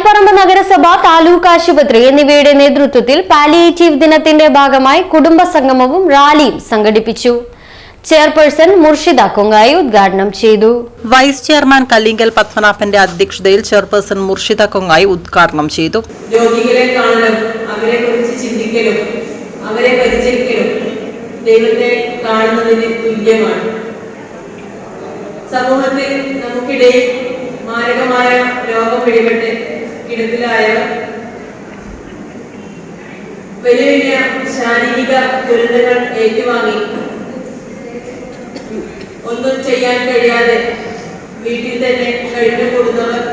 തളിപ്പറമ്പ് നഗരസഭ, താലൂക്ക് ആശുപത്രി എന്നിവയുടെ നേതൃത്വത്തിൽ പാലിയേറ്റീവ് ദിനത്തിന്റെ ഭാഗമായി കുടുംബ സംഗമവും റാലിയും സംഘടിപ്പിച്ചു. ചെയർപേഴ്സൺ മുർഷിദ കൊങ്ങായി ഉദ്ഘാടനം ചെയ്തു. വൈസ് ചെയർമാൻ കല്ലിങ്കൽ പത്മനാഭന്റെ അധ്യക്ഷതയിൽ ചെയർപേഴ്സൺ മുർഷിദ കൊങ്ങായി ഉദ്ഘാടനം ചെയ്തു. രോഗികളെ കാണലും അവരെ കുറിച്ച് ചിന്തിക്കലും അവരെ പരിചരിക്കലും ദൈവത്തെ കാണുന്നതിന് തുല്യമാണ്. സമൂഹത്തിൽ നമുക്കിടയിൽ മാരകമായ രോഗം പിടിപെട്ട് കിടപ്പിലായവർ, വലിയ വലിയ ശാരീരിക ദുരന്തങ്ങൾ ഏറ്റുവാങ്ങി ഒന്നും ചെയ്യാൻ കഴിയാതെ വീട്ടിൽ തന്നെ കഴിഞ്ഞുകൂടുന്നവർ,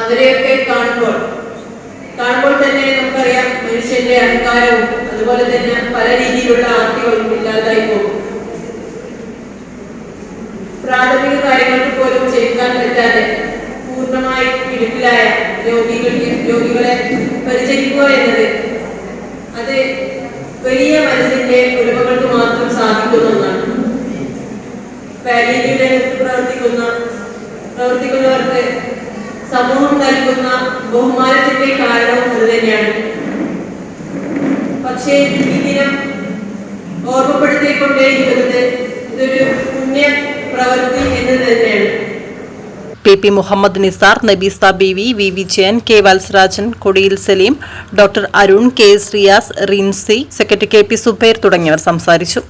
അവരെയൊക്കെ കാണുമ്പോൾ തന്നെ നമുക്കറിയാം മനുഷ്യന്റെ അഹങ്കാരവും അതുപോലെ തന്നെ പല രീതിയിലുള്ള ആർത്തികളും ഇല്ലാതായി പോകും. പ്രാഥമിക കാര്യങ്ങൾക്ക് പോലും ചെയ്യാൻ പറ്റാതെ പൂർണ്ണമായി കിടപ്പിലായ രോഗികളെ പരിചരിക്കുക എന്നത് അത് വലിയ മനസ്സിന്റെ ഉടമകൾക്ക് മാത്രം സാധിക്കുന്ന ഒന്നാണ്. പാലിയേറ്റീവ് രംഗത്ത് പ്രവർത്തിക്കുന്നവർക്ക് സമൂഹം നൽകുന്ന ബഹുമാനത്തിന്റെ കാരണവും അത് തന്നെയാണ്. പക്ഷേ ഈ ദിനം ഓർമ്മപ്പെടുത്തിക്കൊണ്ടേയിരിക്കുന്നത് ഇതൊരു പുണ്യ പ്രവൃത്തി എന്ന് തന്നെയാണ്. P Muhammad Nisar, Nabeesa Beevi, V Vijayan, K Valsarajan, കൊടിയിൽ Saleem, doctor Arun, K Riyas, Rincy, secretary K P Subair തുടങ്ങിയവർ സംസാരിച്ചു.